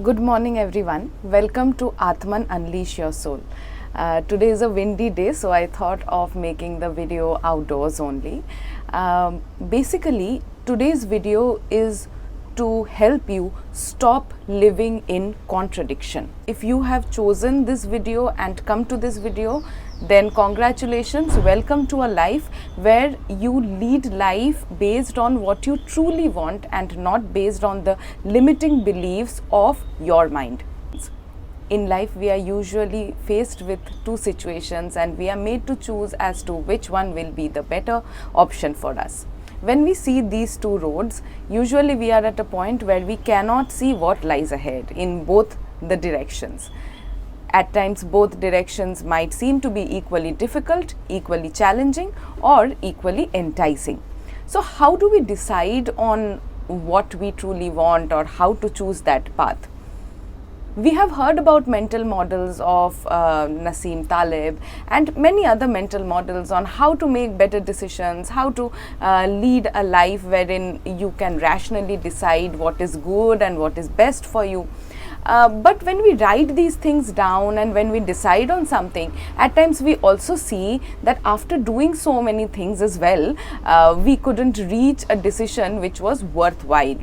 Good morning everyone. Welcome to Atman Unleash Your Soul. Today is a windy day, so I thought of making the video outdoors only. Basically, today's video is to help you stop living in contradiction. If you have chosen this video and come to this video, then congratulations, welcome to a life where you lead life based on what you truly want and not based on the limiting beliefs of your mind. In life, we are usually faced with two situations and we are made to choose as to which one will be the better option for us. When we see these two roads, usually we are at a point where we cannot see what lies ahead in both the directions. At times, both directions might seem to be equally difficult, equally challenging, or equally enticing. So, how do we decide on what we truly want or how to choose that path? We have heard about mental models of Nassim Taleb and many other mental models on how to make better decisions, how to lead a life wherein you can rationally decide what is good and what is best for you. But when we write these things down and when we decide on something, at times we also see that after doing so many things as well, we couldn't reach a decision which was worthwhile.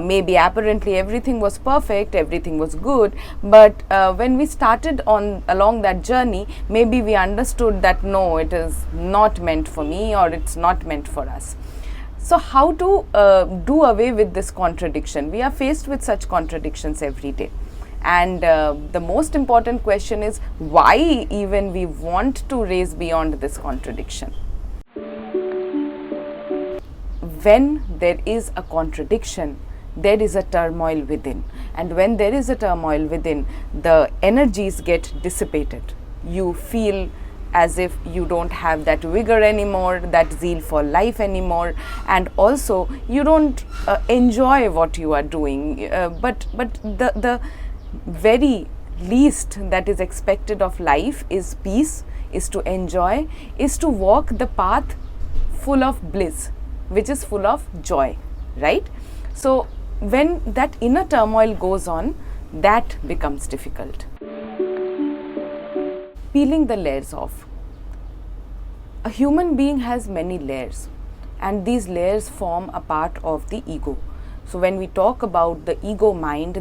Maybe apparently everything was perfect, everything was good, but when we started on along that journey, maybe we understood that no, it is not meant for me or it's not meant for us. So, how to do away with this contradiction? We are faced with such contradictions every day. And the most important question is why even we want to raise beyond this contradiction. When there is a contradiction, there is a turmoil within. And when there is a turmoil within, the energies get dissipated. You feel as if you don't have that vigor anymore, that zeal for life anymore, and also you don't enjoy what you are doing. But the very least that is expected of life is peace, is to enjoy, is to walk the path full of bliss, which is full of joy, right? So when that inner turmoil goes on, that becomes difficult. Peeling the layers off. A human being has many layers, and these layers form a part of the ego. So when we talk about the ego mind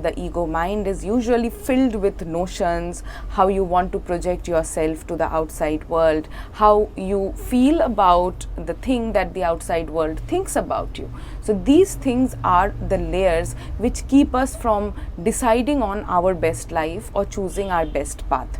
is usually filled with notions, how you want to project yourself to the outside world, how you feel about the thing that the outside world thinks about you. So these things are the layers which keep us from deciding on our best life or choosing our best path.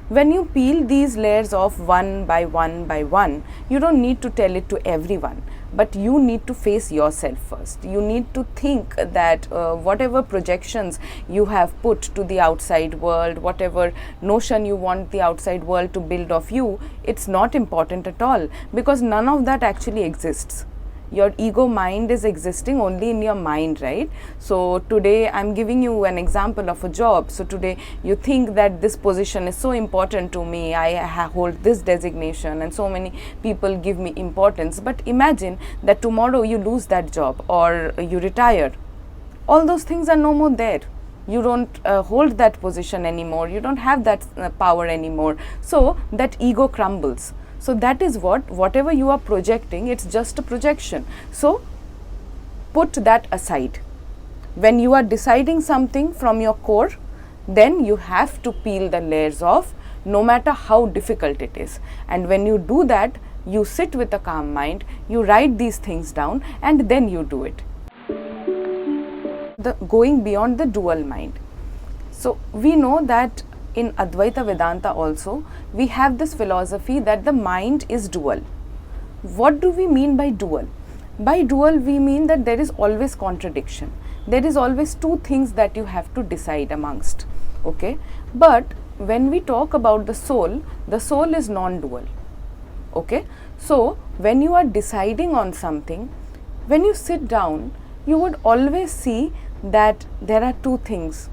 When you peel these layers off one by one by one, you don't need to tell it to everyone, but you need to face yourself first. You need to think that whatever projections you have put to the outside world, whatever notion you want the outside world to build of you, it's not important at all, because none of that actually exists. Your ego mind is existing only in your mind, right? So today I'm giving you an example of a job. So today you think that this position is so important to me, I hold this designation and so many people give me importance. But imagine that tomorrow you lose that job or you retire. All those things are no more there. You don't hold that position anymore, you don't have that power anymore. So that ego crumbles. So that is whatever you are projecting, it's just a projection. So put that aside. When you are deciding something from your core, then you have to peel the layers off, no matter how difficult it is. And when you do that, you sit with a calm mind, you write these things down, and then you do it. Going beyond the dual mind. So we know that in Advaita Vedanta also, we have this philosophy that the mind is dual. What do we mean by dual? By dual, we mean that there is always contradiction. There is always two things that you have to decide amongst. Okay? But when we talk about the soul is non-dual. Okay? So when you are deciding on something, when you sit down, you would always see that there are two things.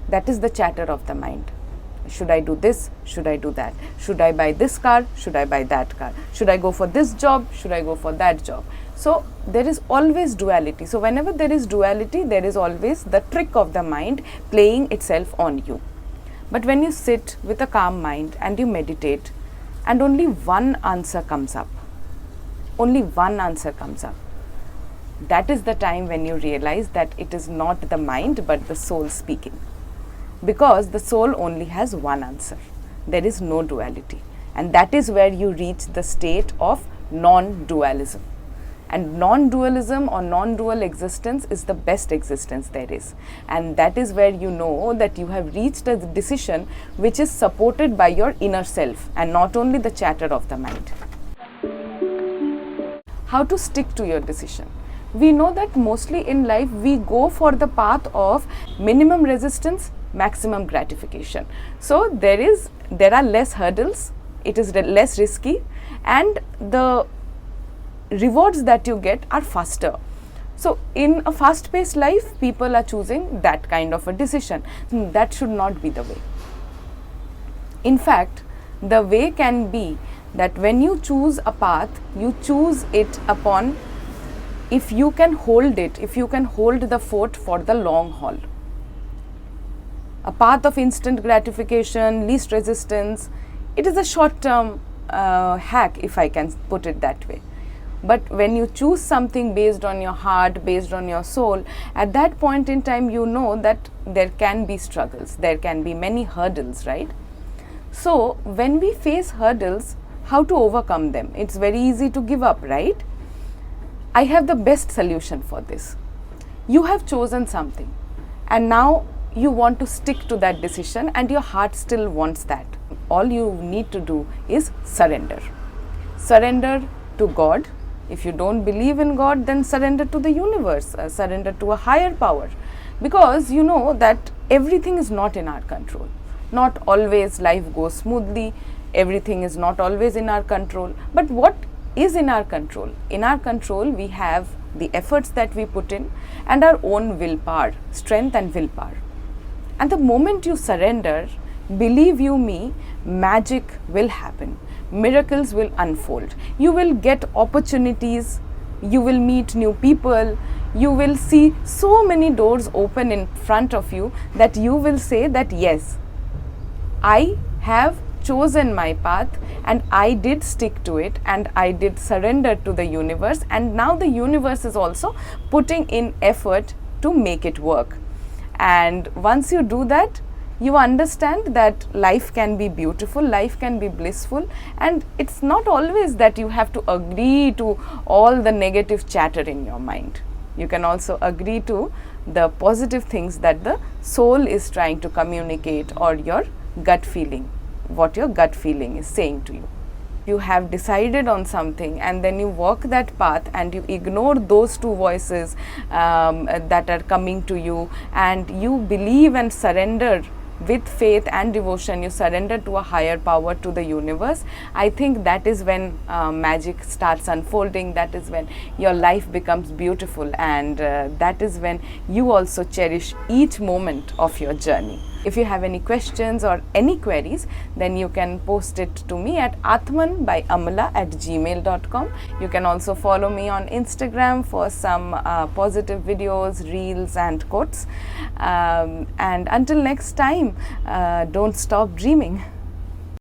That is the chatter of the mind, should I do this, should I do that, should I buy this car, should I buy that car, should I go for this job, should I go for that job. So there is always duality. So whenever there is duality, there is always the trick of the mind playing itself on you. But when you sit with a calm mind and you meditate, and only one answer comes up, only one answer comes up, that is the time when you realize that it is not the mind but the soul speaking. Because the soul only has one answer. There is no duality. And that is where you reach the state of non-dualism. And non-dualism or non-dual existence is the best existence there is. And that is where you know that you have reached a decision which is supported by your inner self and not only the chatter of the mind. How to stick to your decision? We know that mostly in life we go for the path of minimum resistance, maximum gratification. So there are less hurdles, it is less risky, and the rewards that you get are faster. So in a fast paced life, people are choosing that kind of a decision. That should not be the way. In fact, the way can be that when you choose a path, you choose it upon if you can hold it, if you can hold the fort for the long haul. A path of instant gratification, least resistance, it is a short term hack, if I can put it that way. But when you choose something based on your heart, based on your soul, at that point in time you know that there can be struggles, there can be many hurdles, right? So when we face hurdles, how to overcome them? It's very easy to give up, right? I have the best solution for this. You have chosen something and now you want to stick to that decision and your heart still wants that. All you need to do is surrender. Surrender to God. If you don't believe in God, then surrender to the universe, surrender to a higher power, because you know that everything is not in our control. Not always life goes smoothly, everything is not always in our control. But what is in our control? In our control, we have the efforts that we put in and our own willpower, strength and willpower. And the moment you surrender, believe you me, magic will happen. Miracles will unfold. You will get opportunities, you will meet new people, you will see so many doors open in front of you that you will say that yes, I have chosen my path and I did stick to it and I did surrender to the universe, and now the universe is also putting in effort to make it work. And once you do that, you understand that life can be beautiful, life can be blissful, and it's not always that you have to agree to all the negative chatter in your mind. You can also agree to the positive things that the soul is trying to communicate, or your gut feeling, what your gut feeling is saying to you. You have decided on something and then you walk that path and you ignore those two voices that are coming to you, and you believe and surrender with faith and devotion, you surrender to a higher power, to the universe. I think that is when magic starts unfolding, that is when your life becomes beautiful, and that is when you also cherish each moment of your journey. If you have any questions or any queries, then you can post it to me at atmanbyamala@gmail.com. You can also follow me on Instagram for some positive videos, reels and quotes. And until next time, don't stop dreaming.